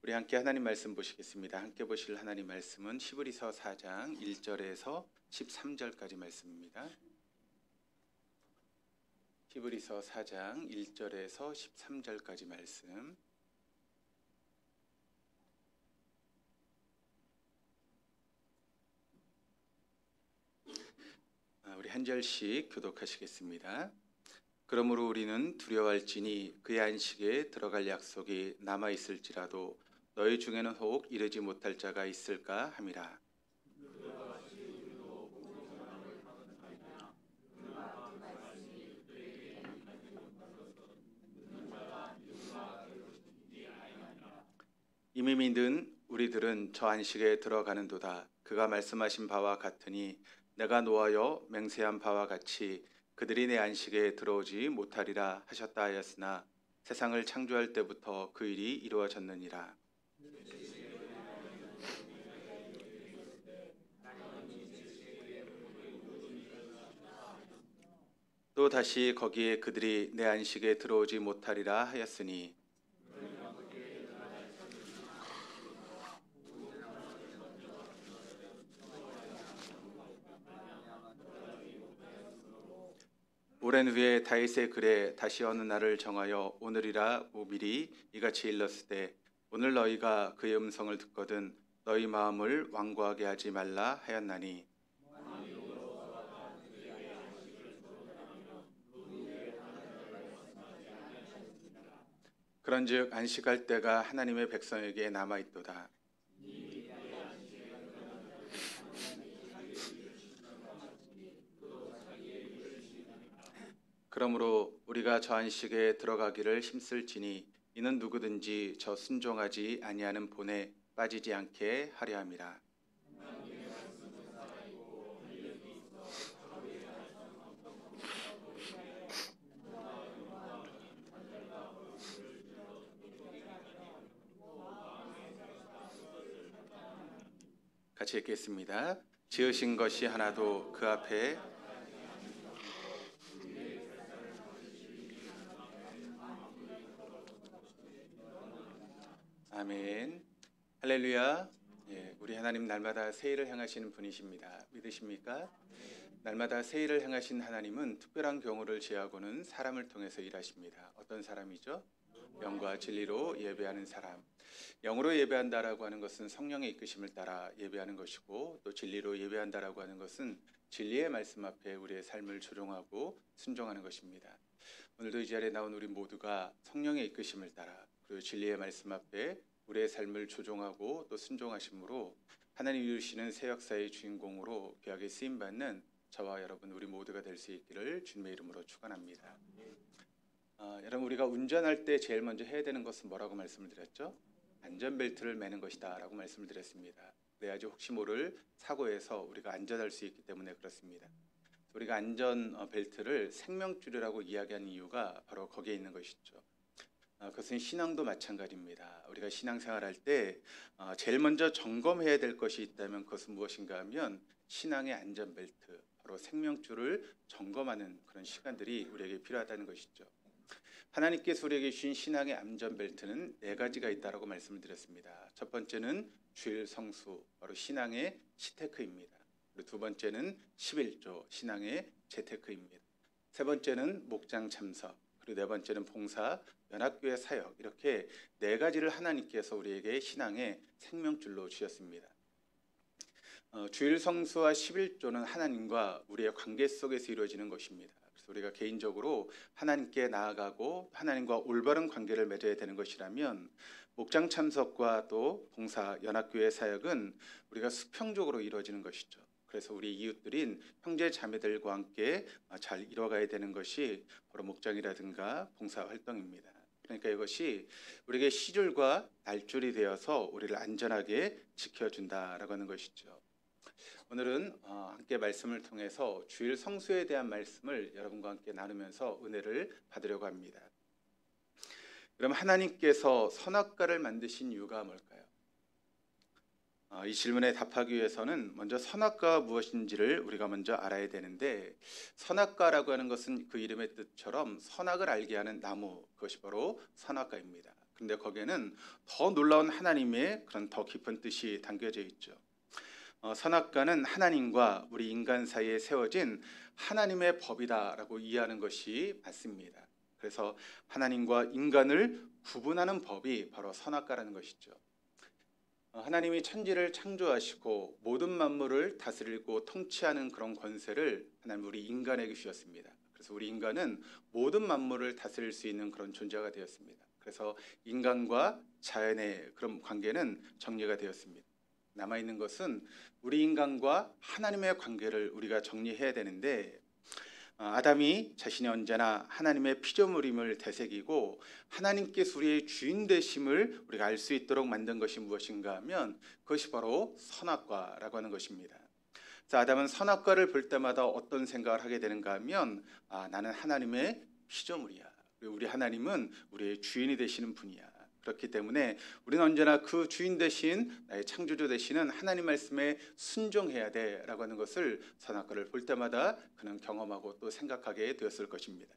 우리 함께 하나님 말씀 보시겠습니다. 함께 보실 하나님 말씀은 히브리서 4장 1절에서 13절까지 말씀입니다. 히브리서 4장 1절에서 13절까지 말씀. 우리 한 절씩 교독하시겠습니다. 그러므로 우리는 두려워할지니 그의 안식에 들어갈 약속이 남아 있을지라도 너희 중에는 혹 이르지 못할 자가 있을까 함이라. 이미 믿은 우리들은 저 안식에 들어가는도다. 그가 말씀하신 바와 같으니 내가 노하여 맹세한 바와 같이 그들이 내 안식에 들어오지 못하리라 하셨다 하였으나 세상을 창조할 때부터 그 일이 이루어졌느니라. 또 다시 거기에 그들이 내 안식에 들어오지 못하리라 하였으니 오랜 후에 다윗의 글에 다시 어느 날을 정하여 오늘이라 미리 이같이 일렀을 때 오늘 너희가 그의 음성을 듣거든 너희 마음을 완고하게 하지 말라 하였나니 그런즉 안식할 때가 하나님의 백성에게 남아 있도다. 그러므로 우리가 저 안식에 들어가기를 힘쓸지니 이는 누구든지 저 순종하지 아니하는 본에 빠지지 않게 하려 함이라. 같이 읽겠습니다. 지으신 것이 하나도 그 앞에 아멘. 할렐루야. 우리 하나님 날마다 새 일을 행하시는 분이십니다. 믿으십니까? 날마다 새 일을 행하신 하나님은 특별한 경우를 제하고는 사람을 통해서 일하십니다. 어떤 사람이죠? 영과 진리로 예배하는 사람. 영으로 예배한다라고 하는 것은 성령의 이끄심을 따라 예배하는 것이고 또 진리로 예배한다라고 하는 것은 진리의 말씀 앞에 우리의 삶을 조종하고 순종하는 것입니다. 오늘도 이 자리에 나온 우리 모두가 성령의 이끄심을 따라 그리고 진리의 말씀 앞에 우리의 삶을 조종하고 또 순종하심으로 하나님 이루시는 새 역사의 주인공으로 귀하게 쓰임받는 저와 여러분 우리 모두가 될 수 있기를 주님의 이름으로 축원합니다. 여러분 우리가 운전할 때 제일 먼저 해야 되는 것은 뭐라고 말씀을 드렸죠? 안전벨트를 매는 것이다 라고 말씀을 드렸습니다. 그래야지 혹시 모를 사고에서 우리가 안전할 수 있기 때문에 그렇습니다. 우리가 안전벨트를 생명줄이라고 이야기하는 이유가 바로 거기에 있는 것이죠. 그것은 신앙도 마찬가지입니다. 우리가 신앙생활할 때 제일 먼저 점검해야 될 것이 있다면 그것은 무엇인가 하면 신앙의 안전벨트, 바로 생명줄을 점검하는 그런 시간들이 우리에게 필요하다는 것이죠. 하나님께서 우리에게 주신 신앙의 안전벨트는 4가지가 있다고 말씀을 드렸습니다. 첫 번째는 주일 성수, 바로 신앙의 시테크입니다. 그리고 두 번째는 11조, 신앙의 재테크입니다. 세 번째는 목장 참석, 그리고 네 번째는 봉사, 연합교회 사역, 이렇게 4가지를 하나님께서 우리에게 신앙의 생명줄로 주셨습니다. 주일 성수와 11조는 하나님과 우리의 관계 속에서 이루어지는 것입니다. 그래서 우리가 개인적으로 하나님께 나아가고 하나님과 올바른 관계를 맺어야 되는 것이라면 목장 참석과 또 봉사, 연합교회 사역은 우리가 수평적으로 이루어지는 것이죠. 그래서 우리 이웃들인 형제 자매들과 함께 잘 이뤄가야 되는 것이 바로 목장이라든가 봉사 활동입니다. 그러니까 이것이 우리에게 시줄과 날줄이 되어서 우리를 안전하게 지켜준다라고 하는 것이죠. 오늘은 함께 말씀을 통해서 주일 성수에 대한 말씀을 여러분과 함께 나누면서 은혜를 받으려고 합니다. 그럼 하나님께서 선악과를 만드신 이유가 뭘까요? 이 질문에 답하기 위해서는 먼저 선악과가 무엇인지를 우리가 먼저 알아야 되는데, 선악과라고 하는 것은 그 이름의 뜻처럼 선악을 알게 하는 나무, 그것이 바로 선악과입니다. 그런데 거기에는 더 놀라운 하나님의 그런 더 깊은 뜻이 담겨져 있죠. 선악과는 하나님과 우리 인간 사이에 세워진 하나님의 법이다라고 이해하는 것이 맞습니다. 그래서 하나님과 인간을 구분하는 법이 바로 선악과라는 것이죠. 하나님이 천지를 창조하시고 모든 만물을 다스리고 통치하는 그런 권세를 하나님 우리 인간에게 주셨습니다. 그래서 우리 인간은 모든 만물을 다스릴 수 있는 그런 존재가 되었습니다. 그래서 인간과 자연의 그런 관계는 정리가 되었습니다. 남아있는 것은 우리 인간과 하나님의 관계를 우리가 정리해야 되는데, 아담이 자신이 언제나 하나님의 피조물임을 되새기고 하나님께서 우리의 주인 되심을 우리가 알 수 있도록 만든 것이 무엇인가 하면 그것이 바로 선악과라고 하는 것입니다. 그래서 아담은 선악과를 볼 때마다 어떤 생각을 하게 되는가 하면 나는 하나님의 피조물이야. 우리 하나님은 우리의 주인이 되시는 분이야. 그렇기 때문에 우리는 언제나 그 주인 되신 나의 창조주 되시는 하나님 말씀에 순종해야 돼라고 하는 것을 선악과를 볼 때마다 그는 경험하고 또 생각하게 되었을 것입니다.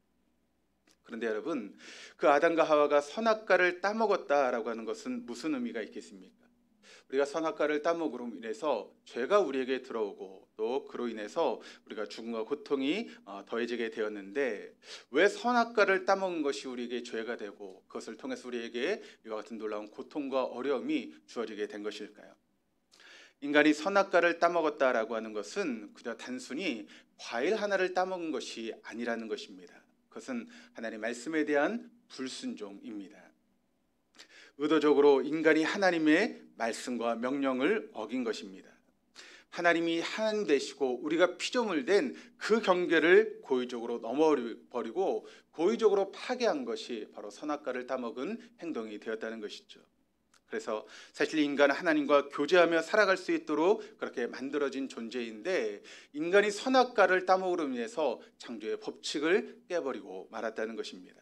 그런데 여러분, 그 아담과 하와가 선악과를 따먹었다라고 하는 것은 무슨 의미가 있겠습니까? 우리가 선악과를 따먹음으로 인해서 죄가 우리에게 들어오고 또 그로 인해서 우리가 죽음과 고통이 더해지게 되었는데, 왜 선악과를 따먹은 것이 우리에게 죄가 되고 그것을 통해서 우리에게 이와 같은 놀라운 고통과 어려움이 주어지게 된 것일까요? 인간이 선악과를 따먹었다라고 하는 것은 그저 단순히 과일 하나를 따먹은 것이 아니라는 것입니다. 그것은 하나님의 말씀에 대한 불순종입니다. 의도적으로 인간이 하나님의 말씀과 명령을 어긴 것입니다. 하나님이 하나님 되시고 우리가 피조물 된 그 경계를 고의적으로 넘어버리고 고의적으로 파괴한 것이 바로 선악과를 따먹은 행동이 되었다는 것이죠. 그래서 사실 인간은 하나님과 교제하며 살아갈 수 있도록 그렇게 만들어진 존재인데, 인간이 선악과를 따먹으로 인해서 창조의 법칙을 깨버리고 말았다는 것입니다.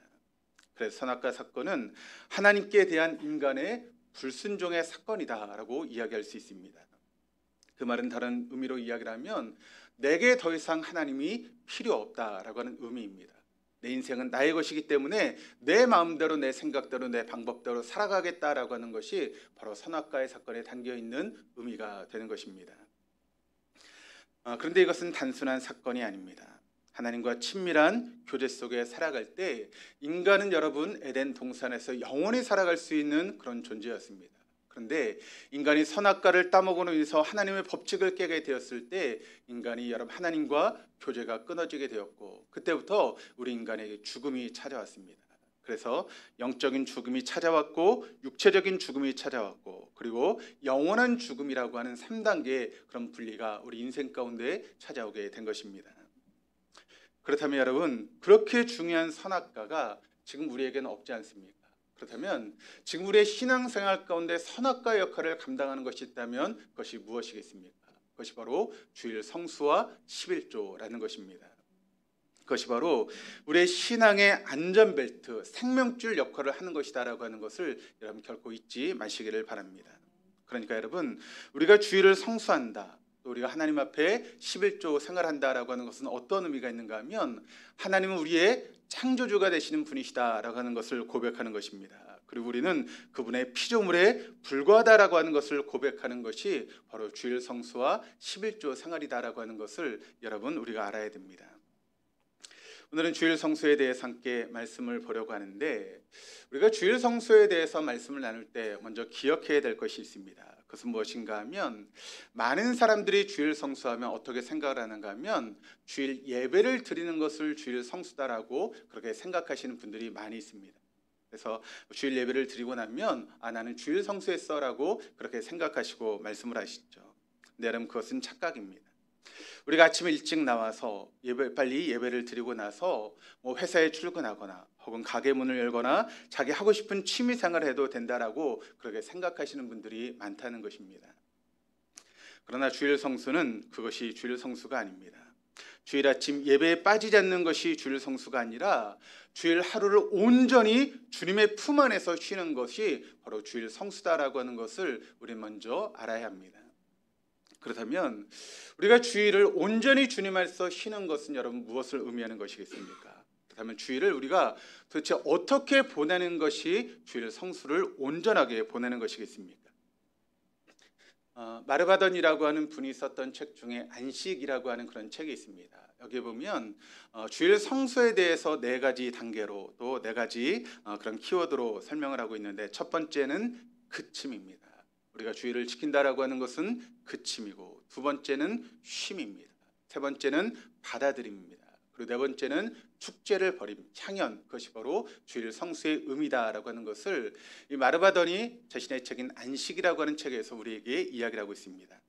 그래서 선악과 사건은 하나님께 대한 인간의 불순종의 사건이다라고 이야기할 수 있습니다. 그 말은 다른 의미로 이야기를 하면 내게 더 이상 하나님이 필요 없다라고 하는 의미입니다. 내 인생은 나의 것이기 때문에 내 마음대로 내 생각대로 내 방법대로 살아가겠다라고 하는 것이 바로 선악과의 사건에 담겨있는 의미가 되는 것입니다. 그런데 이것은 단순한 사건이 아닙니다. 하나님과 친밀한 교제 속에 살아갈 때 인간은 여러분 에덴 동산에서 영원히 살아갈 수 있는 그런 존재였습니다. 그런데 인간이 선악과를 따먹으로 인해서 하나님의 법칙을 깨게 되었을 때 인간이 여러분 하나님과 교제가 끊어지게 되었고, 그때부터 우리 인간에게 죽음이 찾아왔습니다. 그래서 영적인 죽음이 찾아왔고 육체적인 죽음이 찾아왔고, 그리고 영원한 죽음이라고 하는 3단계의 그런 분리가 우리 인생 가운데 찾아오게 된 것입니다. 그렇다면 여러분, 그렇게 중요한 선악과가 지금 우리에게는 없지 않습니까? 그렇다면 지금 우리의 신앙생활 가운데 선악과 역할을 감당하는 것이 있다면 그것이 무엇이겠습니까? 그것이 바로 주일 성수와 11조라는 것입니다. 그것이 바로 우리의 신앙의 안전벨트, 생명줄 역할을 하는 것이다라고 하는 것을 여러분 결코 잊지 마시기를 바랍니다. 그러니까 여러분, 우리가 주일을 성수한다, 우리가 하나님 앞에 11조 생활한다라고 하는 것은 어떤 의미가 있는가 하면 하나님은 우리의 창조주가 되시는 분이시다라고 하는 것을 고백하는 것입니다. 그리고 우리는 그분의 피조물에 불과하다라고 하는 것을 고백하는 것이 바로 주일 성수와 11조 생활이다라고 하는 것을 여러분 우리가 알아야 됩니다. 오늘은 주일 성수에 대해서 함께 말씀을 보려고 하는데, 우리가 주일 성수에 대해서 말씀을 나눌 때 먼저 기억해야 될 것이 있습니다. 그것은 무엇인가 하면, 많은 사람들이 주일 성수하면 어떻게 생각을 하는가 하면 주일 예배를 드리는 것을 주일 성수다라고 그렇게 생각하시는 분들이 많이 있습니다. 그래서 주일 예배를 드리고 나면 나는 주일 성수했어라고 그렇게 생각하시고 말씀을 하시죠. 근데 여러분, 그것은 착각입니다. 우리가 아침에 일찍 나와서 빨리 예배를 드리고 나서 회사에 출근하거나 혹은 가게 문을 열거나 자기 하고 싶은 취미 생활을 해도 된다라고 그렇게 생각하시는 분들이 많다는 것입니다. 그러나 주일 성수는 그것이 주일 성수가 아닙니다. 주일 아침 예배에 빠지지 않는 것이 주일 성수가 아니라 주일 하루를 온전히 주님의 품 안에서 쉬는 것이 바로 주일 성수다라고 하는 것을 우리 먼저 알아야 합니다. 그렇다면 우리가 주일을 온전히 주님 안에서 쉬는 것은 여러분 무엇을 의미하는 것이겠습니까? 그렇다면 주일을 우리가 도대체 어떻게 보내는 것이 주일 성수를 온전하게 보내는 것이겠습니까? 마르바던이라고 하는 분이 썼던 책 중에 안식이라고 하는 그런 책이 있습니다. 여기 보면 주일 성수에 대해서 네 가지 단계로 또 네 가지 그런 키워드로 설명을 하고 있는데, 첫 번째는 그침입니다. 우리가 주일을 지킨다라고 하는 것은 그침이고, 두 번째는 쉼입니다. 세 번째는 받아들임입니다. 그리고 네 번째는 축제를 벌임, 향연, 그것이 바로 주일 성수의 의미다라고 하는 것을 이 마르바던이 자신의 책인 안식이라고 하는 책에서 우리에게 이야기를 하고 있습니다.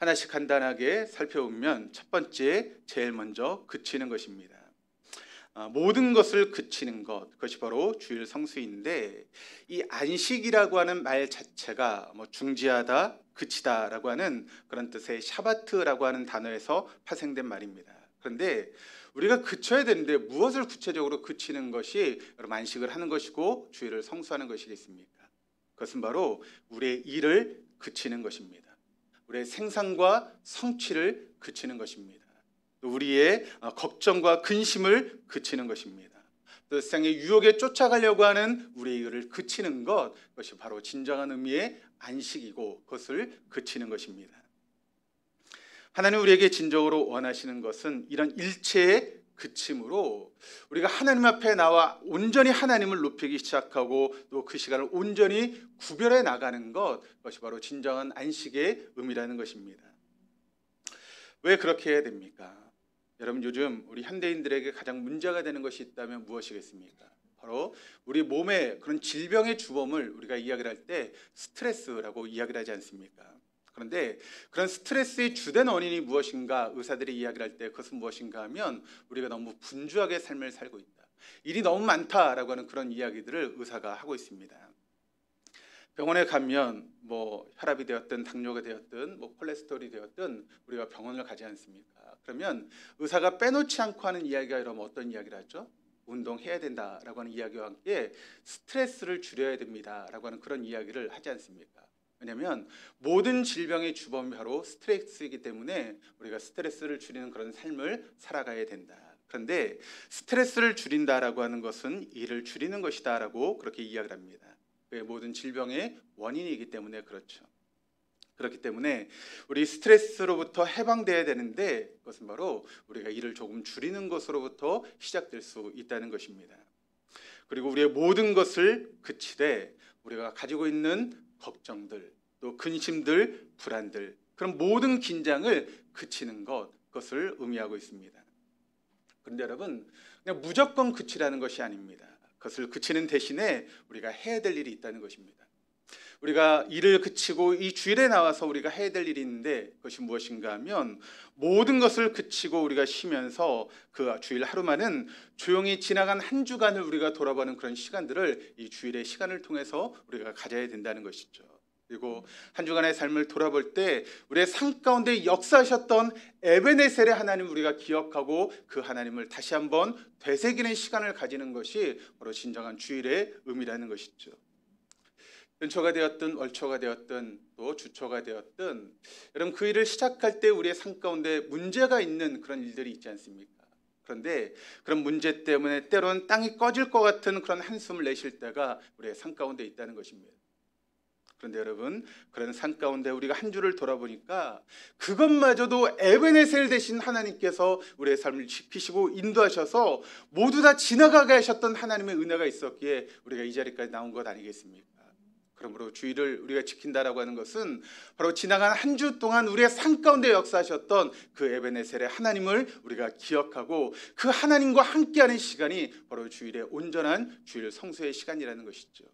하나씩 간단하게 살펴보면, 첫 번째, 제일 먼저 그치는 것입니다. 모든 것을 그치는 것, 그것이 바로 주일 성수인데, 이 안식이라고 하는 말 자체가 중지하다, 그치다라고 하는 그런 뜻의 샤바트라고 하는 단어에서 파생된 말입니다. 그런데 우리가 그쳐야 되는데 무엇을 구체적으로 그치는 것이 여러분 안식을 하는 것이고 주일을 성수하는 것이겠습니까? 그것은 바로 우리의 일을 그치는 것입니다. 우리의 생산과 성취를 그치는 것입니다. 또 우리의 걱정과 근심을 그치는 것입니다. 또 세상의 유혹에 쫓아가려고 하는 우리의 일을 그치는 것, 그것이 바로 진정한 의미의 안식이고 그것을 그치는 것입니다. 하나님 우리에게 진정으로 원하시는 것은 이런 일체의 그침으로 우리가 하나님 앞에 나와 온전히 하나님을 높이기 시작하고 또 그 시간을 온전히 구별해 나가는 것, 그것이 바로 진정한 안식의 의미라는 것입니다. 왜 그렇게 해야 됩니까? 여러분, 요즘 우리 현대인들에게 가장 문제가 되는 것이 있다면 무엇이겠습니까? 바로 우리 몸의 그런 질병의 주범을 우리가 이야기를 할 때 스트레스라고 이야기를 하지 않습니까? 그런데 그런 스트레스의 주된 원인이 무엇인가 의사들이 이야기를 할 때 그것은 무엇인가 하면 우리가 너무 분주하게 삶을 살고 있다, 일이 너무 많다라고 하는 그런 이야기들을 의사가 하고 있습니다. 병원에 가면 혈압이 되었든 당뇨가 되었든 콜레스테롤이 되었든 우리가 병원을 가지 않습니까? 그러면 의사가 빼놓지 않고 하는 이야기가 여러분 어떤 이야기를 하죠? 운동해야 된다라고 하는 이야기와 함께 스트레스를 줄여야 됩니다라고 하는 그런 이야기를 하지 않습니까? 왜냐하면 모든 질병의 주범이 바로 스트레스이기 때문에 우리가 스트레스를 줄이는 그런 삶을 살아가야 된다. 그런데 스트레스를 줄인다라고 하는 것은 일을 줄이는 것이다라고 그렇게 이야기를 합니다. 그게 모든 질병의 원인이기 때문에 그렇죠. 그렇기 때문에 우리 스트레스로부터 해방돼야 되는데 그것은 바로 우리가 일을 조금 줄이는 것으로부터 시작될 수 있다는 것입니다. 그리고 우리의 모든 것을 그치되 우리가 가지고 있는 걱정들, 또 근심들, 불안들, 그런 모든 긴장을 그치는 것, 그것을 의미하고 있습니다. 그런데 여러분, 그냥 무조건 그치라는 것이 아닙니다. 그것을 그치는 대신에 우리가 해야 될 일이 있다는 것입니다. 우리가 일을 그치고 이 주일에 나와서 우리가 해야 될 일이 있는데 그것이 무엇인가 하면 모든 것을 그치고 우리가 쉬면서 그 주일 하루만은 조용히 지나간 한 주간을 우리가 돌아보는 그런 시간들을 이 주일의 시간을 통해서 우리가 가져야 된다는 것이죠. 그리고 한 주간의 삶을 돌아볼 때 우리의 삶 가운데 역사하셨던 에베네셀의 하나님을 우리가 기억하고 그 하나님을 다시 한번 되새기는 시간을 가지는 것이 바로 진정한 주일의 의미라는 것이죠. 연초가 되었든 월초가 되었든 또 주초가 되었든 여러분 그 일을 시작할 때 우리의 삶 가운데 문제가 있는 그런 일들이 있지 않습니까? 그런데 그런 문제 때문에 때로는 땅이 꺼질 것 같은 그런 한숨을 내쉴 때가 우리의 삶 가운데 있다는 것입니다. 그런데 여러분, 그런 삶 가운데 우리가 한 주를 돌아보니까 그것마저도 에베네셀 되신 하나님께서 우리의 삶을 지키시고 인도하셔서 모두 다 지나가게 하셨던 하나님의 은혜가 있었기에 우리가 이 자리까지 나온 것 아니겠습니까? 그러므로 주일을 우리가 지킨다라고 하는 것은 바로 지나간 한 주 동안 우리의 삶 가운데 역사하셨던 그 에베네셀의 하나님을 우리가 기억하고 그 하나님과 함께하는 시간이 바로 주일의 온전한 주일 성수의 시간이라는 것이죠.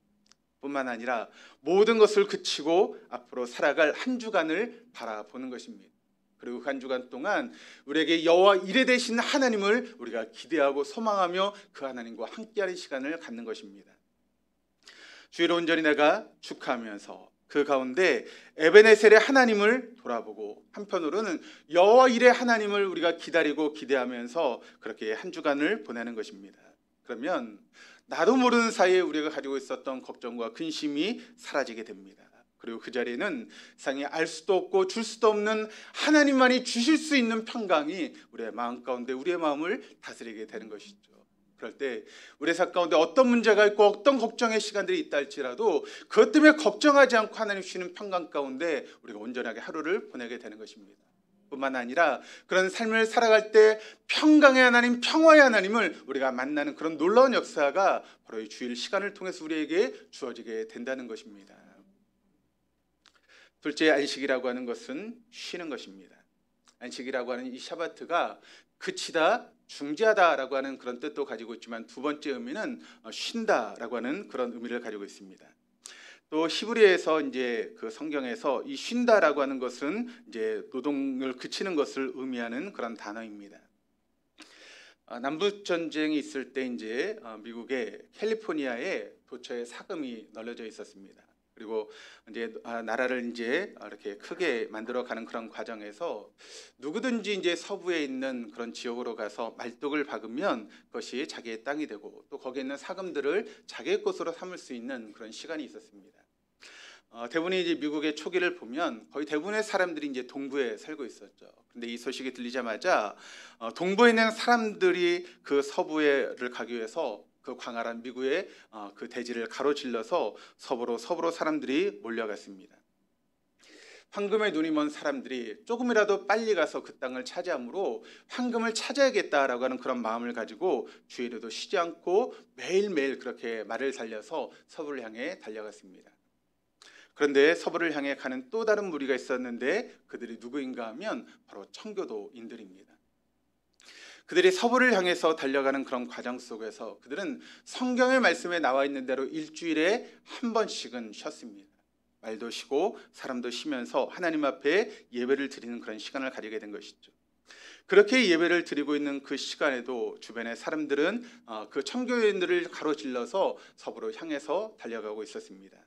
뿐만 아니라 모든 것을 그치고 앞으로 살아갈 한 주간을 바라보는 것입니다. 그리고 한 주간 동안 우리에게 여호와 이레 되신 하나님을 우리가 기대하고 소망하며 그 하나님과 함께하는 시간을 갖는 것입니다. 주일 온전히 내가 축하하면서 그 가운데 에베네셀의 하나님을 돌아보고 한편으로는 여호와 이레 하나님을 우리가 기다리고 기대하면서 그렇게 한 주간을 보내는 것입니다. 그러면 나도 모르는 사이에 우리가 가지고 있었던 걱정과 근심이 사라지게 됩니다. 그리고 그 자리에는 세상에 알 수도 없고 줄 수도 없는 하나님만이 주실 수 있는 평강이 우리의 마음 가운데 우리의 마음을 다스리게 되는 것이죠. 그럴 때 우리의 삶 가운데 어떤 문제가 있고 어떤 걱정의 시간들이 있다 할지라도 그것 때문에 걱정하지 않고 하나님 주시는 평강 가운데 우리가 온전하게 하루를 보내게 되는 것입니다. 뿐만 아니라 그런 삶을 살아갈 때 평강의 하나님, 평화의 하나님을 우리가 만나는 그런 놀라운 역사가 바로 이 주일 시간을 통해서 우리에게 주어지게 된다는 것입니다. 둘째, 안식이라고 하는 것은 쉬는 것입니다. 안식이라고 하는 이 샤바트가 그치다, 중지하다라고 하는 그런 뜻도 가지고 있지만 두 번째 의미는 쉰다라고 하는 그런 의미를 가지고 있습니다. 또 히브리에서 이제 그 성경에서 이 쉰다라고 하는 것은 이제 노동을 그치는 것을 의미하는 그런 단어입니다. 남북 전쟁이 있을 때 이제 미국의 캘리포니아에 도처에 사금이 널려져 있었습니다. 그리고 이제 나라를 이제 이렇게 크게 만들어가는 그런 과정에서 누구든지 이제 서부에 있는 그런 지역으로 가서 말뚝을 박으면 그것이 자기의 땅이 되고 또 거기에 있는 사금들을 자기의 것으로 삼을 수 있는 그런 시간이 있었습니다. 대부분이 이제 미국의 초기를 보면 거의 대부분의 사람들이 이제 동부에 살고 있었죠. 근데 이 소식이 들리자마자 동부에 있는 사람들이 그 서부에를 가기 위해서 그 광활한 미국의 그 대지를 가로질러서 서부로 사람들이 몰려갔습니다. 황금의 눈이 먼 사람들이 조금이라도 빨리 가서 그 땅을 차지함으로 황금을 찾아야겠다라고 하는 그런 마음을 가지고 주일에도 쉬지 않고 매일매일 그렇게 말을 살려서 서부를 향해 달려갔습니다. 그런데 서부를 향해 가는 또 다른 무리가 있었는데 그들이 누구인가 하면 바로 청교도인들입니다. 그들이 서부를 향해서 달려가는 그런 과정 속에서 그들은 성경의 말씀에 나와 있는 대로 일주일에 한 번씩은 쉬었습니다. 말도 쉬고 사람도 쉬면서 하나님 앞에 예배를 드리는 그런 시간을 가지게 된 것이죠. 그렇게 예배를 드리고 있는 그 시간에도 주변의 사람들은 그 청교도인들을 가로질러서 서부로 향해서 달려가고 있었습니다.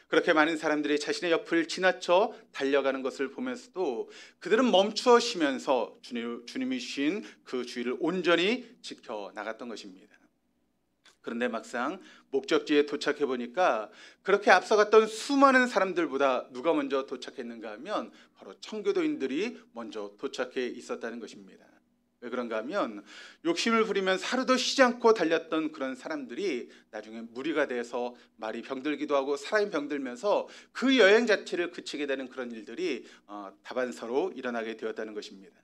그렇게 많은 사람들이 자신의 옆을 지나쳐 달려가는 것을 보면서도 그들은 멈추어 쉬면서 주님이 주신 그 주의를 온전히 지켜나갔던 것입니다. 그런데 막상 목적지에 도착해 보니까 그렇게 앞서갔던 수많은 사람들보다 누가 먼저 도착했는가 하면 바로 청교도인들이 먼저 도착해 있었다는 것입니다. 왜 그런가 하면 욕심을 부리면서 하루도 쉬지 않고 달렸던 그런 사람들이 나중에 무리가 돼서 말이 병들기도 하고 사람이 병들면서 그 여행 자체를 그치게 되는 그런 일들이 다반사로 일어나게 되었다는 것입니다.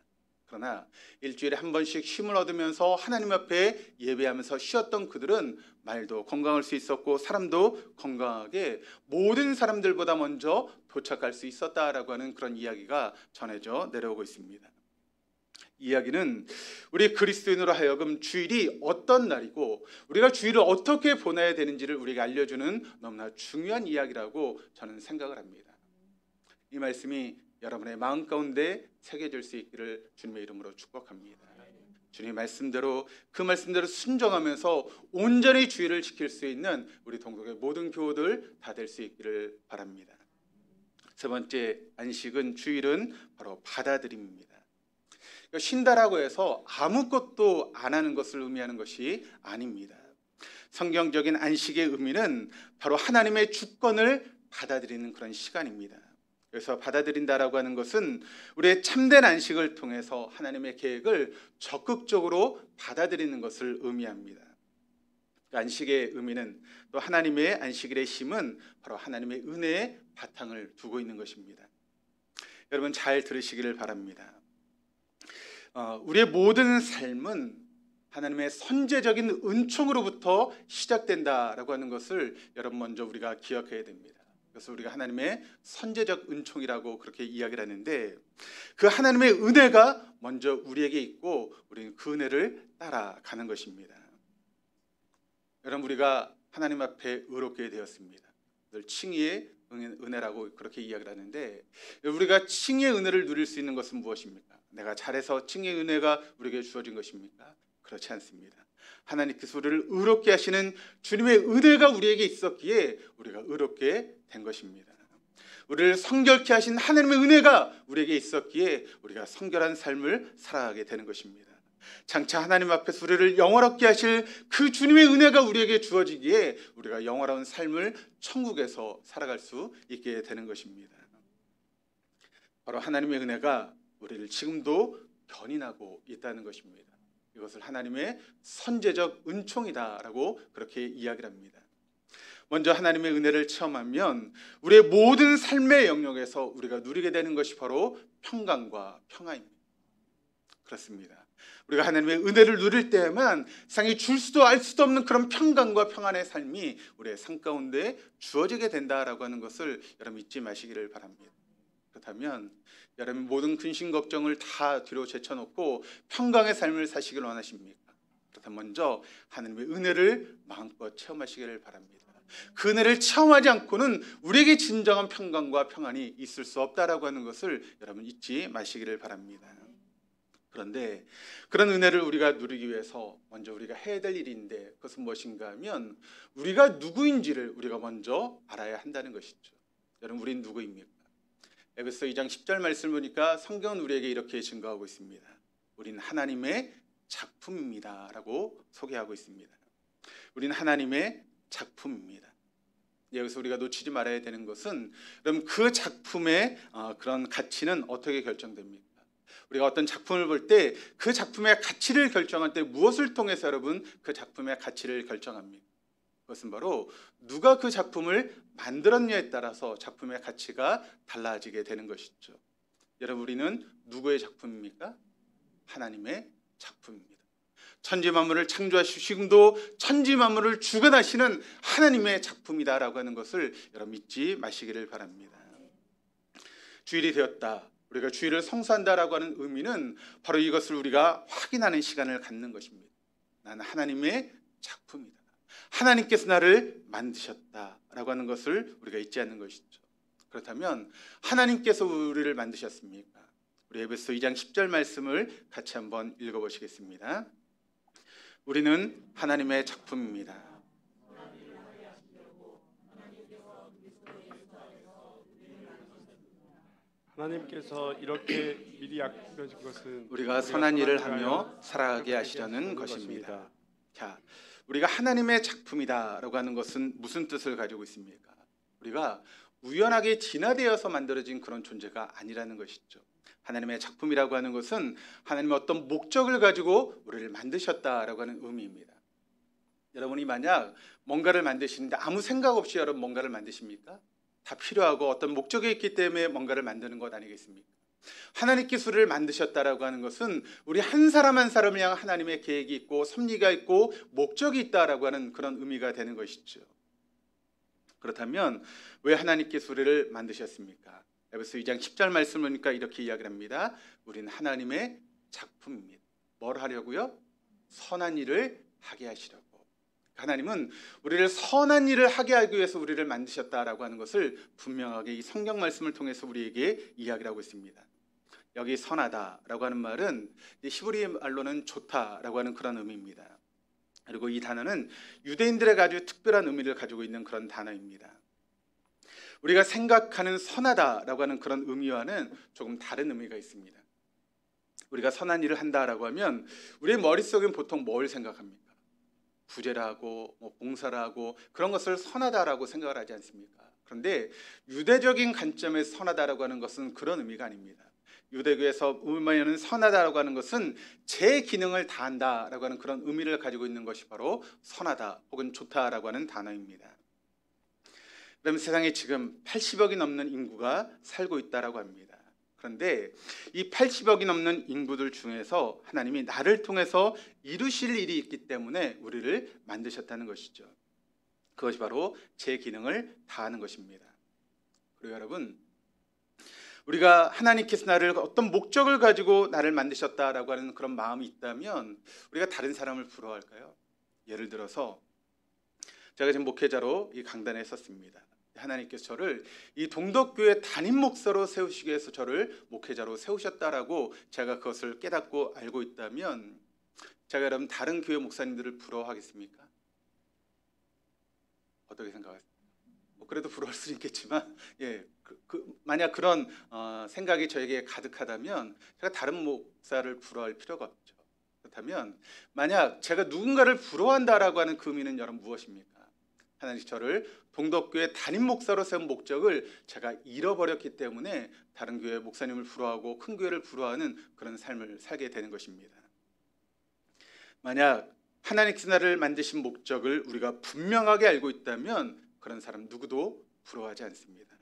그러나 일주일에 한 번씩 쉼을 얻으면서 하나님 앞에 예배하면서 쉬었던 그들은 말도 건강할 수 있었고 사람도 건강하게 모든 사람들보다 먼저 도착할 수 있었다라고 하는 그런 이야기가 전해져 내려오고 있습니다. 이야기는 우리 그리스도인으로 하여금 주일이 어떤 날이고 우리가 주일을 어떻게 보내야 되는지를 우리에게 알려주는 너무나 중요한 이야기라고 저는 생각을 합니다. 이 말씀이 여러분의 마음 가운데 새겨질 수 있기를 주님의 이름으로 축복합니다. 주님의 말씀대로 그 말씀대로 순종하면서 온전히 주일을 지킬 수 있는 우리 동독의 모든 교우들 다 될 수 있기를 바랍니다. 세 번째 안식은 주일은 바로 받아들임입니다. 쉰다라고 해서 아무것도 안 하는 것을 의미하는 것이 아닙니다. 성경적인 안식의 의미는 바로 하나님의 주권을 받아들이는 그런 시간입니다. 그래서 받아들인다라고 하는 것은 우리의 참된 안식을 통해서 하나님의 계획을 적극적으로 받아들이는 것을 의미합니다. 안식의 의미는 또 하나님의 안식일의 힘은 바로 하나님의 은혜의 바탕을 두고 있는 것입니다. 여러분 잘 들으시기를 바랍니다. 우리의 모든 삶은 하나님의 선제적인 은총으로부터 시작된다라고 하는 것을 여러분 먼저 우리가 기억해야 됩니다. 그래서 우리가 하나님의 선제적 은총이라고 그렇게 이야기를 하는데 그 하나님의 은혜가 먼저 우리에게 있고 우리는 그 은혜를 따라가는 것입니다. 여러분 우리가 하나님 앞에 의롭게 되었습니다. 늘 칭의의 은혜라고 그렇게 이야기를 하는데 우리가 칭의의 은혜를 누릴 수 있는 것은 무엇입니까? 내가 잘해서 칭의의 은혜가 우리에게 주어진 것입니까? 그렇지 않습니다. 하나님께서 우리를 의롭게 하시는 주님의 은혜가 우리에게 있었기에 우리가 의롭게 된 것입니다. 우리를 성결케 하신 하나님의 은혜가 우리에게 있었기에 우리가 성결한 삶을 살아가게 되는 것입니다. 장차 하나님 앞에서 우리를 영화롭게 하실 그 주님의 은혜가 우리에게 주어지기에 우리가 영화로운 삶을 천국에서 살아갈 수 있게 되는 것입니다. 바로 하나님의 은혜가 우리를 지금도 견인하고 있다는 것입니다. 이것을 하나님의 선제적 은총이다라고 그렇게 이야기를 합니다. 먼저 하나님의 은혜를 체험하면 우리의 모든 삶의 영역에서 우리가 누리게 되는 것이 바로 평강과 평안입니다. 그렇습니다. 우리가 하나님의 은혜를 누릴 때에만 세상이 줄 수도 알 수도 없는 그런 평강과 평안의 삶이 우리의 삶 가운데 주어지게 된다라고 하는 것을 여러분 잊지 마시기를 바랍니다. 그렇다면 여러분 모든 근심 걱정을 다 뒤로 제쳐놓고 평강의 삶을 사시길 원하십니까? 그렇다면 먼저 하나님의 은혜를 마음껏 체험하시기를 바랍니다. 그 은혜를 체험하지 않고는 우리에게 진정한 평강과 평안이 있을 수 없다라고 하는 것을 여러분 잊지 마시기를 바랍니다. 그런데 그런 은혜를 우리가 누리기 위해서 먼저 우리가 해야 될 일인데 그것은 무엇인가 하면 우리가 누구인지를 우리가 먼저 알아야 한다는 것이죠. 여러분 우린 누구입니까? 에베소 2장 10절 말씀을 보니까 성경은 우리에게 이렇게 증거하고 있습니다. 우린 하나님의 작품입니다 라고 소개하고 있습니다. 우린 하나님의 작품입니다. 여기서 우리가 놓치지 말아야 되는 것은 그럼 그 작품의 그런 가치는 어떻게 결정됩니까? 우리가 어떤 작품을 볼 때 그 작품의 가치를 결정할 때 무엇을 통해서 여러분 그 작품의 가치를 결정합니까? 그것은 바로 누가 그 작품을 만들었냐에 따라서 작품의 가치가 달라지게 되는 것이죠. 여러분 우리는 누구의 작품입니까? 하나님의 작품입니다. 천지만물을 창조하시고 지금도 천지만물을 주관하시는 하나님의 작품이다라고 하는 것을 여러분 믿지 마시기를 바랍니다. 주일이 되었다. 우리가 주일을 성수한다라고 하는 의미는 바로 이것을 우리가 확인하는 시간을 갖는 것입니다. 나는 하나님의 작품이다. 하나님께서 나를 만드셨다라고 하는 것을 우리가 잊지 않는 것이죠. 그렇다면 하나님께서 우리를 만드셨습니까? 우리 에베소 2장 10절 말씀을 같이 한번 읽어보시겠습니다. 우리는 하나님의 작품입니다. 하나님께서 이렇게 미리 약속하신 것은 우리가 선한 일을 하며 살아가게 하시려는 것입니다. 자, 우리가 하나님의 작품이다라고 하는 것은 무슨 뜻을 가지고 있습니까? 우리가 우연하게 진화되어서 만들어진 그런 존재가 아니라는 것이죠. 하나님의 작품이라고 하는 것은 하나님의 어떤 목적을 가지고 우리를 만드셨다라고 하는 의미입니다. 여러분이 만약 뭔가를 만드시는데 아무 생각 없이 여러분 뭔가를 만드십니까? 다 필요하고 어떤 목적이 있기 때문에 뭔가를 만드는 것 아니겠습니까? 하나님께서 우리를 만드셨다라고 하는 것은 우리 한 사람 한 사람을 향한 하나님의 계획이 있고 섭리가 있고 목적이 있다라고 하는 그런 의미가 되는 것이죠. 그렇다면 왜 하나님께서 우리를 만드셨습니까? 에베소 2장 10절 말씀을 보니까 이렇게 이야기를 합니다. 우리는 하나님의 작품입니다. 뭘 하려고요? 선한 일을 하게 하시려고. 하나님은 우리를 선한 일을 하게 하기 위해서 우리를 만드셨다라고 하는 것을 분명하게 이 성경 말씀을 통해서 우리에게 이야기를 하고 있습니다. 여기 선하다라고 하는 말은 히브리 말로는 좋다라고 하는 그런 의미입니다. 그리고 이 단어는 유대인들에게 아주 특별한 의미를 가지고 있는 그런 단어입니다. 우리가 생각하는 선하다라고 하는 그런 의미와는 조금 다른 의미가 있습니다. 우리가 선한 일을 한다라고 하면 우리의 머릿속엔 보통 뭘 생각합니까? 구제를 하고 봉사를 하고 그런 것을 선하다라고 생각을 하지 않습니까? 그런데 유대적인 관점에서 선하다라고 하는 것은 그런 의미가 아닙니다. 유대교에서 의미하는 선하다라고 하는 것은 제 기능을 다한다라고 하는 그런 의미를 가지고 있는 것이 바로 선하다 혹은 좋다라고 하는 단어입니다. 그럼 세상에 지금 80억이 넘는 인구가 살고 있다라고 합니다. 그런데 이 80억이 넘는 인구들 중에서 하나님이 나를 통해서 이루실 일이 있기 때문에 우리를 만드셨다는 것이죠. 그것이 바로 제 기능을 다하는 것입니다. 그리고 여러분, 우리가 하나님께서 나를 어떤 목적을 가지고 나를 만드셨다라고 하는 그런 마음이 있다면 우리가 다른 사람을 부러워할까요? 예를 들어서 제가 지금 목회자로 이 강단에 섰습니다. 하나님께서 저를 이 동덕교회 담임 목사로 세우시기 위해서 저를 목회자로 세우셨다라고 제가 그것을 깨닫고 알고 있다면 제가 여러분 다른 교회 목사님들을 부러워하겠습니까? 어떻게 생각하세요? 그래도 부러울 수 있겠지만 만약 그런 생각이 저에게 가득하다면 제가 다른 목사를 부러워할 필요가 없죠. 그렇다면 만약 제가 누군가를 부러워한다라고 하는 그 의미는 여러분 무엇입니까? 하나님 저를 동덕교회 담임 목사로 세운 목적을 제가 잃어버렸기 때문에 다른 교회 목사님을 부러워하고 큰 교회를 부러워하는 그런 삶을 살게 되는 것입니다. 만약 하나님께서 나를 만드신 목적을 우리가 분명하게 알고 있다면 그런 사람 누구도 부러워하지 않습니다.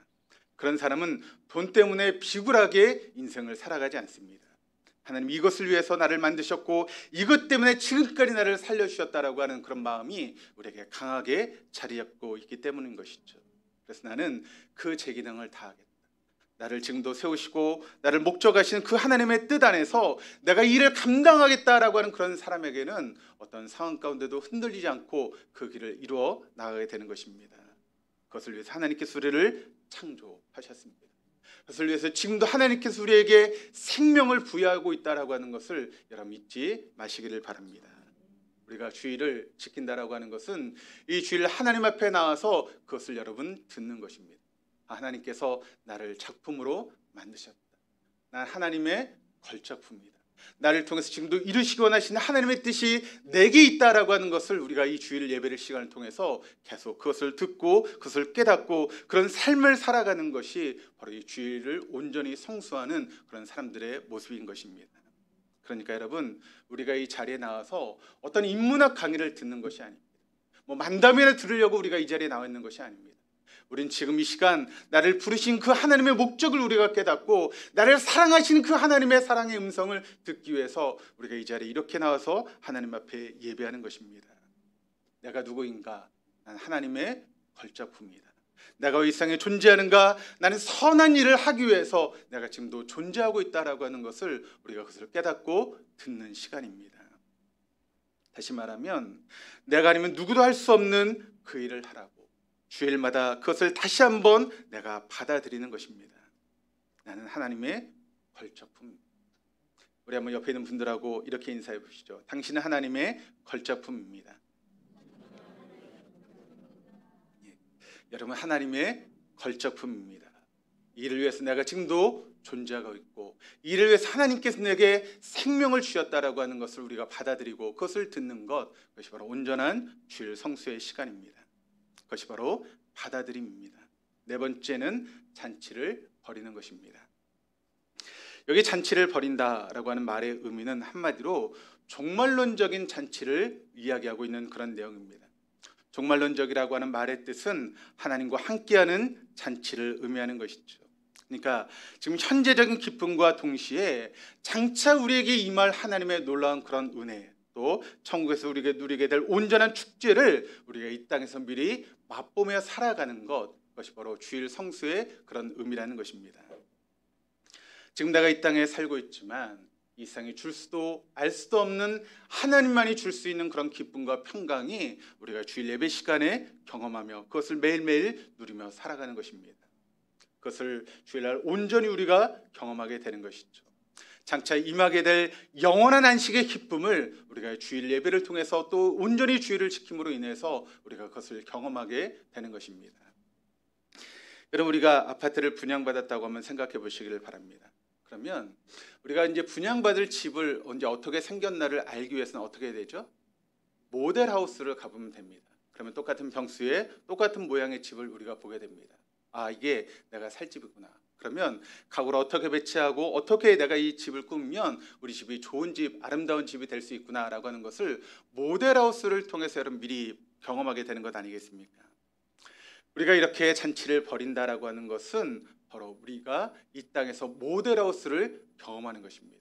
그런 사람은 돈 때문에 비굴하게 인생을 살아가지 않습니다. 하나님 이것을 위해서 나를 만드셨고 이것 때문에 지금까지 나를 살려주셨다라고 하는 그런 마음이 우리에게 강하게 자리 잡고 있기 때문인 것이죠. 그래서 나는 그 제 기능을 다하겠다. 나를 지금도 세우시고 나를 목적하시는 그 하나님의 뜻 안에서 내가 이 일을 감당하겠다라고 하는 그런 사람에게는 어떤 상황 가운데도 흔들리지 않고 그 길을 이루어 나가게 되는 것입니다. 그것을 위해서 하나님께서 우리를 창조하셨습니다. 그것을 위해서 지금도 하나님께서 우리에게 생명을 부여하고 있다라고 하는 것을 여러분 잊지 마시기를 바랍니다. 우리가 주일을 지킨다라고 하는 것은 이 주일 하나님 앞에 나와서 그것을 여러분 듣는 것입니다. 하나님께서 나를 작품으로 만드셨다. 난 하나님의 걸작품이다. 나를 통해서 지금도 이루시기 원하시는 하나님의 뜻이 내게 있다라고 하는 것을 우리가 이 주일 예배를 시간을 통해서 계속 그것을 듣고 그것을 깨닫고 그런 삶을 살아가는 것이 바로 이 주일을 온전히 성수하는 그런 사람들의 모습인 것입니다. 그러니까 여러분 우리가 이 자리에 나와서 어떤 인문학 강의를 듣는 것이 아닙니다. 뭐 만담회를 들으려고 우리가 이 자리에 나와 있는 것이 아닙니다. 우린 지금 이 시간 나를 부르신 그 하나님의 목적을 우리가 깨닫고 나를 사랑하시는 그 하나님의 사랑의 음성을 듣기 위해서 우리가 이 자리에 이렇게 나와서 하나님 앞에 예배하는 것입니다. 내가 누구인가? 난 하나님의 걸작품이다. 내가 이 세상에 존재하는가? 나는 선한 일을 하기 위해서 내가 지금도 존재하고 있다라고 하는 것을 우리가 그것을 깨닫고 듣는 시간입니다. 다시 말하면 내가 아니면 누구도 할 수 없는 그 일을 하라고 주일마다 그것을 다시 한번 내가 받아들이는 것입니다. 나는 하나님의 걸작품입니다. 우리 한번 옆에 있는 분들하고 이렇게 인사해 보시죠. 당신은 하나님의 걸작품입니다. 예. 여러분 하나님의 걸작품입니다. 이를 위해서 내가 지금도 존재하고 있고 이를 위해서 하나님께서 내게 생명을 주셨다라고 하는 것을 우리가 받아들이고 그것을 듣는 것, 그것이 바로 온전한 주일 성수의 시간입니다. 그것이 바로 받아들임입니다. 네 번째는 잔치를 버리는 것입니다. 여기 잔치를 버린다라고 하는 말의 의미는 한마디로 종말론적인 잔치를 이야기하고 있는 그런 내용입니다. 종말론적이라고 하는 말의 뜻은 하나님과 함께하는 잔치를 의미하는 것이죠. 그러니까 지금 현재적인 기쁨과 동시에 장차 우리에게 임할 하나님의 놀라운 그런 은혜, 또 천국에서 우리에게 누리게 될 온전한 축제를 우리가 이 땅에서 미리 맛보며 살아가는 것, 그것이 바로 주일 성수의 그런 의미라는 것입니다. 지금 내가 이 땅에 살고 있지만 이 세상이 줄 수도 알 수도 없는 하나님만이 줄 수 있는 그런 기쁨과 평강이 우리가 주일 예배 시간에 경험하며 그것을 매일매일 누리며 살아가는 것입니다. 그것을 주일날 온전히 우리가 경험하게 되는 것이죠. 장차 임하게 될 영원한 안식의 기쁨을 우리가 주일 예배를 통해서 또 온전히 주일을 지킴으로 인해서 우리가 그것을 경험하게 되는 것입니다. 여러분 우리가 아파트를 분양받았다고 한번 생각해 보시기를 바랍니다. 그러면 우리가 이제 분양받을 집을 언제 어떻게 생겼나를 알기 위해서는 어떻게 해야 되죠? 모델하우스를 가보면 됩니다. 그러면 똑같은 평수에 똑같은 모양의 집을 우리가 보게 됩니다. 아, 이게 내가 살 집이구나. 그러면 가구를 어떻게 배치하고 어떻게 내가 이 집을 꾸미면 우리 집이 좋은 집, 아름다운 집이 될 수 있구나라고 하는 것을 모델하우스를 통해서 여러분 미리 경험하게 되는 것 아니겠습니까? 우리가 이렇게 잔치를 벌인다라고 하는 것은 바로 우리가 이 땅에서 모델하우스를 경험하는 것입니다.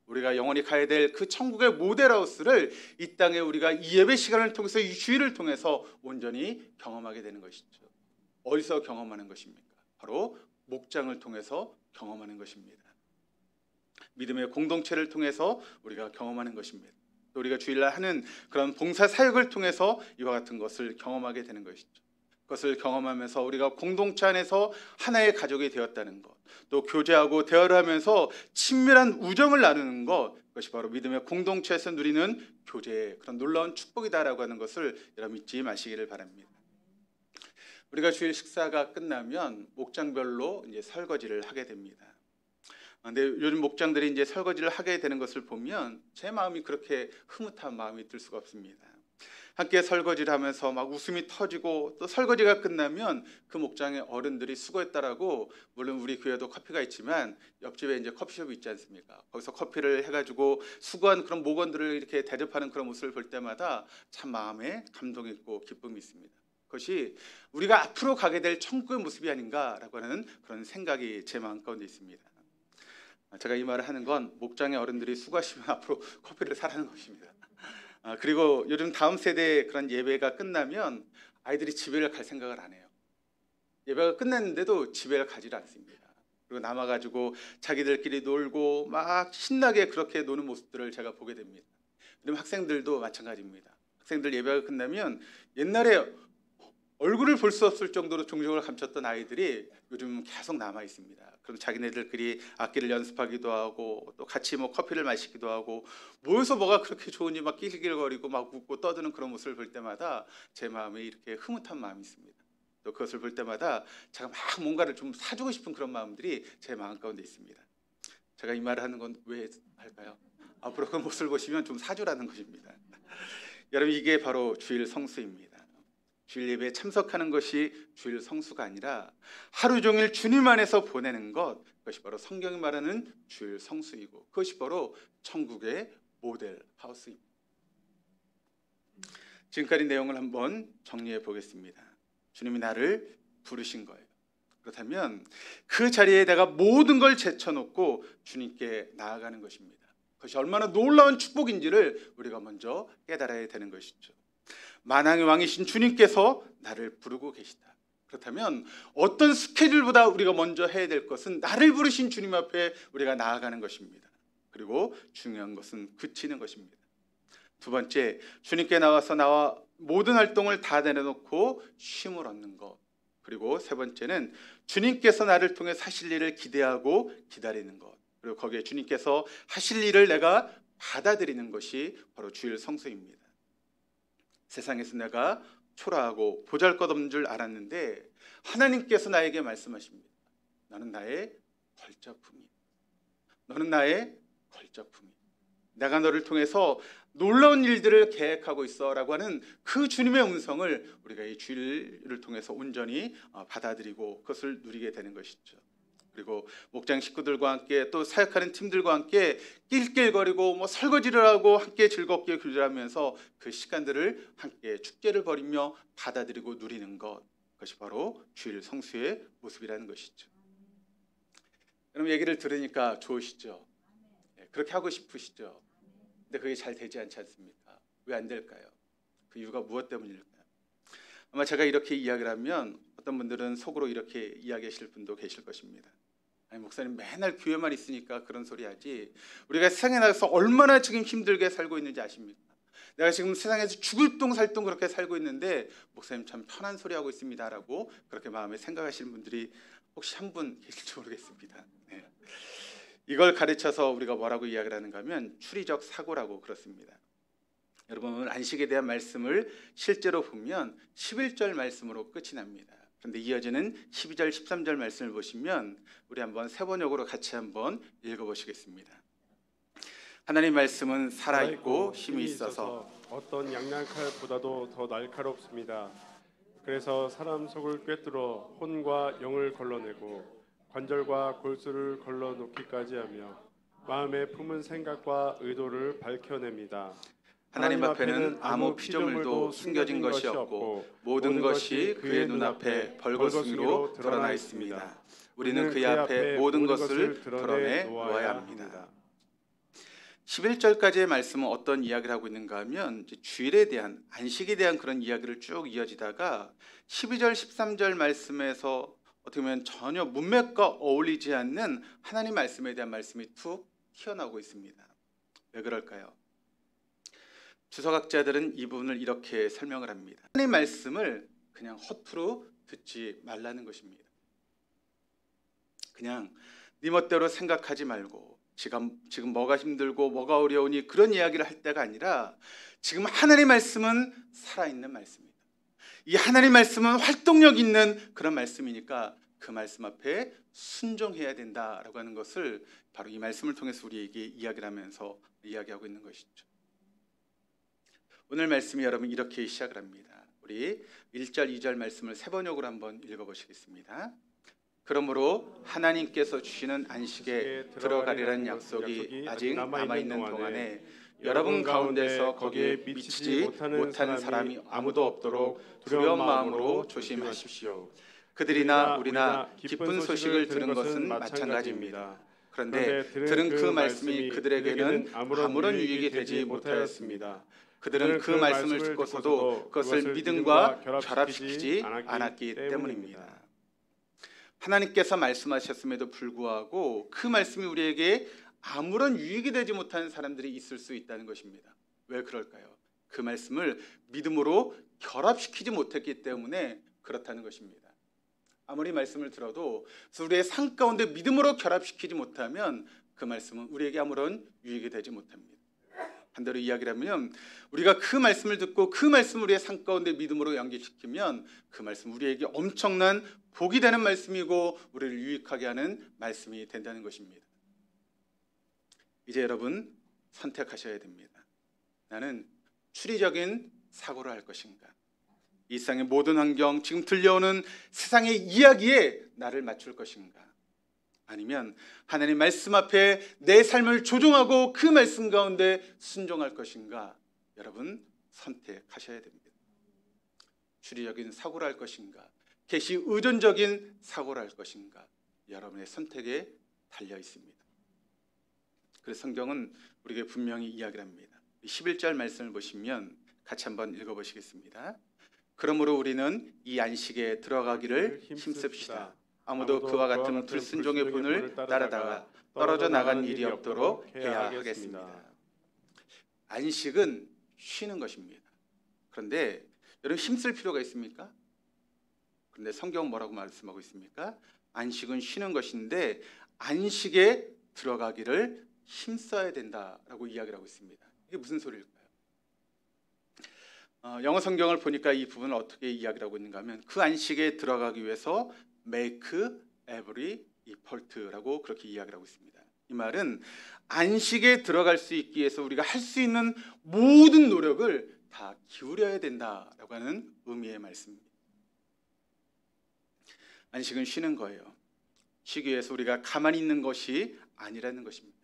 우리가 영원히 가야 될 그 천국의 모델하우스를 이 땅에 우리가 이 예배 시간을 통해서 이 주일을 통해서 온전히 경험하게 되는 것이죠. 어디서 경험하는 것입니까? 바로 목장을 통해서 경험하는 것입니다. 믿음의 공동체를 통해서 우리가 경험하는 것입니다. 또 우리가 주일날 하는 그런 봉사 사역을 통해서 이와 같은 것을 경험하게 되는 것이죠. 그것을 경험하면서 우리가 공동체 안에서 하나의 가족이 되었다는 것, 또 교제하고 대화를 하면서 친밀한 우정을 나누는 것, 그것이 바로 믿음의 공동체에서 누리는 교제의 그런 놀라운 축복이다라고 하는 것을 여러분 잊지 마시기를 바랍니다. 우리가 주일 식사가 끝나면 목장별로 이제 설거지를 하게 됩니다. 근데 요즘 목장들이 이제 설거지를 하게 되는 것을 보면 제 마음이 그렇게 흐뭇한 마음이 들 수가 없습니다. 함께 설거지를 하면서 막 웃음이 터지고 또 설거지가 끝나면 그 목장의 어른들이 수고했다라고, 물론 우리 교회도 커피가 있지만 옆집에 이제 커피숍이 있지 않습니까? 거기서 커피를 해가지고 수고한 그런 목원들을 이렇게 대접하는 그런 모습을 볼 때마다 참 마음에 감동이 있고 기쁨이 있습니다. 그것이 우리가 앞으로 가게 될 천국의 모습이 아닌가라고 하는 그런 생각이 제 마음 가운데 있습니다. 제가 이 말을 하는 건 목장의 어른들이 수고하시면 앞으로 커피를 사라는 것입니다. 그리고 요즘 다음 세대의 그런 예배가 끝나면 아이들이 집에를 갈 생각을 안 해요. 예배가 끝났는데도 집에를 가지를 않습니다. 그리고 남아가지고 자기들끼리 놀고 막 신나게 그렇게 노는 모습들을 제가 보게 됩니다. 그리고 학생들도 마찬가지입니다. 학생들 예배가 끝나면 옛날에 얼굴을 볼 수 없을 정도로 종족을 감췄던 아이들이 요즘 계속 남아 있습니다. 그럼 자기네들끼리 악기를 연습하기도 하고 또 같이 뭐 커피를 마시기도 하고, 모여서 뭐가 그렇게 좋은지 막 낄낄거리고 막 웃고 떠드는 그런 모습을 볼 때마다 제 마음에 이렇게 흐뭇한 마음이 있습니다. 또 그것을 볼 때마다 제가 막 뭔가를 좀 사주고 싶은 그런 마음들이 제 마음 가운데 있습니다. 제가 이 말을 하는 건 왜 할까요? 앞으로 그 모습을 보시면 좀 사주라는 것입니다. 여러분, 이게 바로 주일 성수입니다. 주일 예배에 참석하는 것이 주일 성수가 아니라 하루 종일 주님 안에서 보내는 것, 그것이 바로 성경이 말하는 주일 성수이고, 그것이 바로 천국의 모델 하우스입니다. 지금까지 내용을 한번 정리해 보겠습니다. 주님이 나를 부르신 거예요. 그렇다면 그 자리에 내가 모든 걸 제쳐놓고 주님께 나아가는 것입니다. 그것이 얼마나 놀라운 축복인지를 우리가 먼저 깨달아야 되는 것이죠. 만왕의 왕이신 주님께서 나를 부르고 계시다. 그렇다면 어떤 스케줄보다 우리가 먼저 해야 될 것은 나를 부르신 주님 앞에 우리가 나아가는 것입니다. 그리고 중요한 것은 그치는 것입니다. 두 번째, 주님께 나와서 나와 모든 활동을 다 내려놓고 쉼을 얻는 것. 그리고 세 번째는 주님께서 나를 통해 하실 일을 기대하고 기다리는 것. 그리고 거기에 주님께서 하실 일을 내가 받아들이는 것이 바로 주일 성수입니다. 세상에서 내가 초라하고 보잘것없는 줄 알았는데 하나님께서 나에게 말씀하십니다. 너는 나의 걸작품이야. 너는 나의 걸작품이야. 내가 너를 통해서 놀라운 일들을 계획하고 있어라고 하는 그 주님의 음성을 우리가 이 주일을 통해서 온전히 받아들이고 그것을 누리게 되는 것이죠. 그리고 목장 식구들과 함께 또 사역하는 팀들과 함께 낄낄거리고 뭐 설거지를 하고 함께 즐겁게 교제하면서 그 시간들을 함께 축제를 벌이며 받아들이고 누리는 것, 그것이 바로 주일 성수의 모습이라는 것이죠. 여러분, 얘기를 들으니까 좋으시죠? 그렇게 하고 싶으시죠? 근데 그게 잘 되지 않지 않습니까? 왜 안 될까요? 그 이유가 무엇 때문일까요? 아마 제가 이렇게 이야기를 하면 어떤 분들은 속으로 이렇게 이야기하실 분도 계실 것입니다. 아니, 목사님 맨날 교회만 있으니까 그런 소리 하지, 우리가 세상에 나가서 얼마나 지금 힘들게 살고 있는지 아십니까? 내가 지금 세상에서 죽을 똥 살 똥 그렇게 살고 있는데 목사님 참 편한 소리 하고 있습니다라고 그렇게 마음에 생각하시는 분들이 혹시 한 분 계실지 모르겠습니다. 네. 이걸 가르쳐서 우리가 뭐라고 이야기를 하는가 하면 추리적 사고라고 그렇습니다. 여러분, 오늘 안식에 대한 말씀을 실제로 보면 11절 말씀으로 끝이 납니다. 그런데 이어지는 12절, 13절 말씀을 보시면 우리 한번 세 번역으로 같이 한번 읽어보시겠습니다. 하나님 말씀은 살아있고 힘이 있어서 어떤 양날칼보다도 더 날카롭습니다. 그래서 사람 속을 꿰뚫어 혼과 영을 걸러내고 관절과 골수를 걸러놓기까지 하며 마음의 품은 생각과 의도를 밝혀냅니다. 하나님 앞에는 아무 피조물도 숨겨진 것이 없고 모든 것이 그의 눈앞에 벌거숭이로 드러나 있습니다. 우리는 그의 앞에 모든 것을 드러내 놓아야 합니다. 11절까지의 말씀은 어떤 이야기를 하고 있는가 하면 주일에 대한, 안식에 대한 그런 이야기를 쭉 이어지다가 12절, 13절 말씀에서 어떻게 보면 전혀 문맥과 어울리지 않는 하나님 말씀에 대한 말씀이 툭 튀어나오고 있습니다. 왜 그럴까요? 주석학자들은 이 부분을 이렇게 설명을 합니다. 하나님 말씀을 그냥 허투루 듣지 말라는 것입니다. 그냥 네 멋대로 생각하지 말고 지금 뭐가 힘들고 뭐가 어려우니 그런 이야기를 할 때가 아니라 지금 하나님 말씀은 살아있는 말씀입니다. 이 하나님 말씀은 활동력 있는 그런 말씀이니까 그 말씀 앞에 순종해야 된다라고 하는 것을 바로 이 말씀을 통해서 우리에게 이야기를 하면서 이야기하고 있는 것이죠. 오늘 말씀이 여러분 이렇게 시작을 합니다. 우리 1절, 2절 말씀을 세 번역으로 한번 읽어보시겠습니다. 그러므로 하나님께서 주시는 안식에 들어가리라는 약속이 아직 남아있는 동안에 여러분 가운데서 거기에 미치지 못하는 사람이 아무도 없도록 두려운 마음으로 조심하십시오. 그들이나 우리나 기쁜 소식을 들은 것은 마찬가지입니다. 그런데 들은 그 말씀이 그들에게는 아무런 유익이 되지 못하였습니다. 그들은 그 말씀을 듣고서도 그것을 믿음과 결합시키지 않았기 때문입니다. 하나님께서 말씀하셨음에도 불구하고 그 말씀이 우리에게 아무런 유익이 되지 못하는 사람들이 있을 수 있다는 것입니다. 왜 그럴까요? 그 말씀을 믿음으로 결합시키지 못했기 때문에 그렇다는 것입니다. 아무리 말씀을 들어도 우리의 삶 가운데 믿음으로 결합시키지 못하면 그 말씀은 우리에게 아무런 유익이 되지 못합니다. 반대로 이야기를 하면 우리가 그 말씀을 듣고 그 말씀을 우리의 삶 가운데 믿음으로 연결시키면 그 말씀 우리에게 엄청난 복이 되는 말씀이고 우리를 유익하게 하는 말씀이 된다는 것입니다. 이제 여러분 선택하셔야 됩니다. 나는 추리적인 사고를 할 것인가? 이 세상의 모든 환경, 지금 들려오는 세상의 이야기에 나를 맞출 것인가? 아니면 하나님 말씀 앞에 내 삶을 조종하고 그 말씀 가운데 순종할 것인가? 여러분 선택하셔야 됩니다. 추리적인 사고를 할 것인가? 계시 의존적인 사고를 할 것인가? 여러분의 선택에 달려 있습니다. 그래서 성경은 우리에게 분명히 이야기를 합니다. 11절 말씀을 보시면 같이 한번 읽어보시겠습니다. 그러므로 우리는 이 안식에 들어가기를 힘씁시다. 아무도 그와 같은 불순종의 본을 따르다가 떨어져 나간 일이 없도록 해야 하겠습니다. 안식은 쉬는 것입니다. 그런데 여러분 힘쓸 필요가 있습니까? 그런데 성경은 뭐라고 말씀하고 있습니까? 안식은 쉬는 것인데 안식에 들어가기를 힘써야 된다라고 이야기를 하고 있습니다. 이게 무슨 소리일까요? 영어 성경을 보니까 이 부분을 어떻게 이야기를 하고 있는가 하면 그 안식에 들어가기 위해서 make every effort라고 그렇게 이야기를 하고 있습니다. 이 말은 안식에 들어갈 수 있기 위해서 우리가 할 수 있는 모든 노력을 다 기울여야 된다라고 하는 의미의 말씀입니다. 안식은 쉬는 거예요. 쉬기 위해서 우리가 가만히 있는 것이 아니라는 것입니다.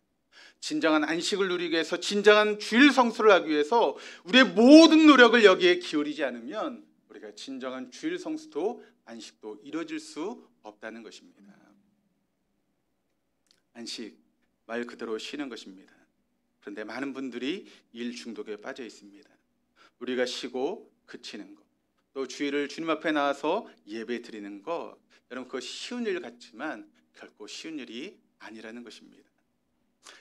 진정한 안식을 누리기 위해서 진정한 주일 성수를 하기 위해서 우리의 모든 노력을 여기에 기울이지 않으면 우리가 진정한 주일 성수도 안식도 이루어질 수 없다는 것입니다. 안식 말 그대로 쉬는 것입니다. 그런데 많은 분들이 일 중독에 빠져 있습니다. 우리가 쉬고 그치는 것, 또 주일을 주님 앞에 나와서 예배 드리는 것, 여러분 그것이 쉬운 일 같지만 결코 쉬운 일이 아니라는 것입니다.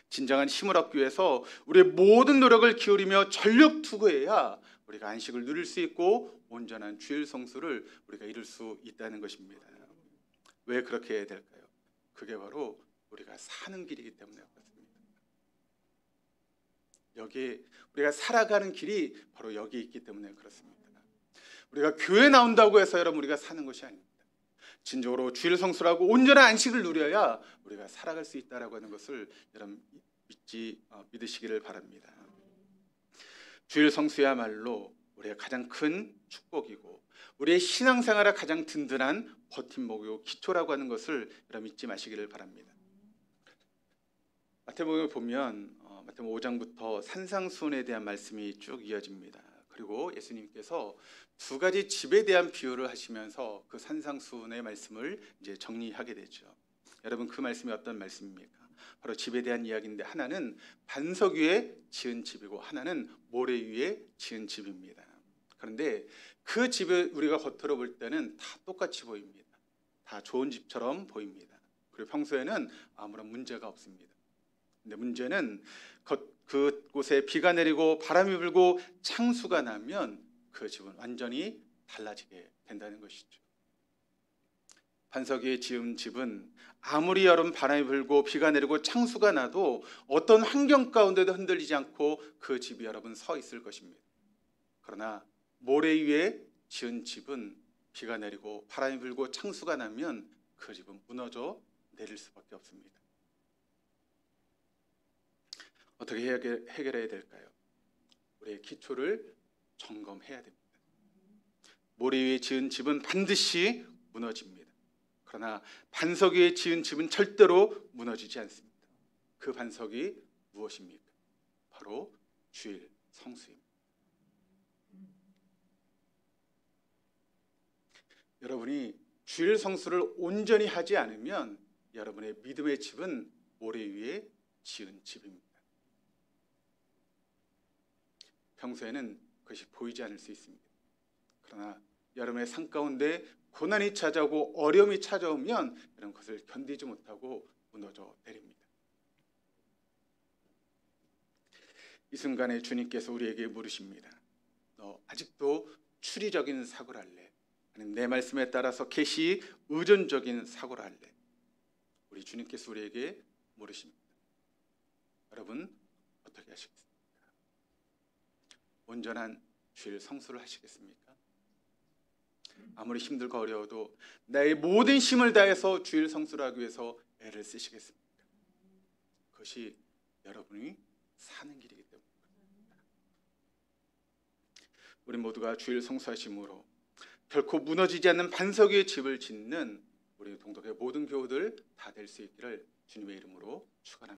진정한 힘을 얻기 위해서 우리의 모든 노력을 기울이며 전력 투구해야 우리가 안식을 누릴 수 있고 온전한 주일 성수를 우리가 이룰 수 있다는 것입니다. 왜 그렇게 해야 될까요? 그게 바로 우리가 사는 길이기 때문에 그렇습니다. 여기 우리가 살아가는 길이 바로 여기 있기 때문에 그렇습니다. 우리가 교회 나온다고 해서 여러분 우리가 사는 것이 아닙니다. 진정으로 주일 성수라고 온전한 안식을 누려야 우리가 살아갈 수 있다라고 하는 것을 여러분 믿으시기를 바랍니다. 주일 성수야말로 우리의 가장 큰 축복이고 우리의 신앙생활의 가장 든든한 버팀목이고 기초라고 하는 것을 여러분 잊지 마시기를 바랍니다. 마태복음을 보면 마태복음 5장부터 산상수훈에 대한 말씀이 쭉 이어집니다. 그리고 예수님께서 두 가지 집에 대한 비유를 하시면서 그 산상수훈의 말씀을 이제 정리하게 되죠. 여러분 그 말씀이 어떤 말씀입니까? 바로 집에 대한 이야기인데 하나는 반석 위에 지은 집이고 하나는 모래 위에 지은 집입니다. 그런데 그 집을 우리가 겉으로 볼 때는 다 똑같이 보입니다. 다 좋은 집처럼 보입니다. 그리고 평소에는 아무런 문제가 없습니다. 근데 문제는 그곳에 비가 내리고 바람이 불고 창수가 나면 그 집은 완전히 달라지게 된다는 것이죠. 반석 위에 지은 집은 아무리 여름 바람이 불고 비가 내리고 창수가 나도 어떤 환경 가운데도 흔들리지 않고 그 집이 여러분 서 있을 것입니다. 그러나 모래 위에 지은 집은 비가 내리고 바람이 불고 창수가 나면 그 집은 무너져 내릴 수밖에 없습니다. 어떻게 해결해야 될까요? 우리의 기초를 점검해야 됩니다. 모래 위에 지은 집은 반드시 무너집니다. 그러나 반석 위에 지은 집은 절대로 무너지지 않습니다. 그 반석이 무엇입니까? 바로 주일 성수입니다. 여러분이 주일 성수를 온전히 하지 않으면 여러분의 믿음의 집은 모래 위에 지은 집입니다. 평소에는 그것이 보이지 않을 수 있습니다. 그러나 여러분의 삶 가운데 고난이 찾아오고 어려움이 찾아오면 여러분 그것을 견디지 못하고 무너져 내립니다. 이 순간에 주님께서 우리에게 물으십니다. 너 아직도 추리적인 사고를 할래? 아니면 내 말씀에 따라서 계시 의존적인 사고를 할래? 우리 주님께서 우리에게 물으십니다. 여러분 어떻게 하시겠습니까? 온전한 주일 성수를 하시겠습니까? 아무리 힘들고 어려워도 나의 모든 힘을 다해서 주일 성수를 하기 위해서 애를 쓰시겠습니까? 그것이 여러분이 사는 길이기 때문입니다. 우리 모두가 주일 성수하심으로 결코 무너지지 않는 반석 위에 집을 짓는 우리 동덕의 모든 교우들 다 될 수 있기를 주님의 이름으로 축원합니다.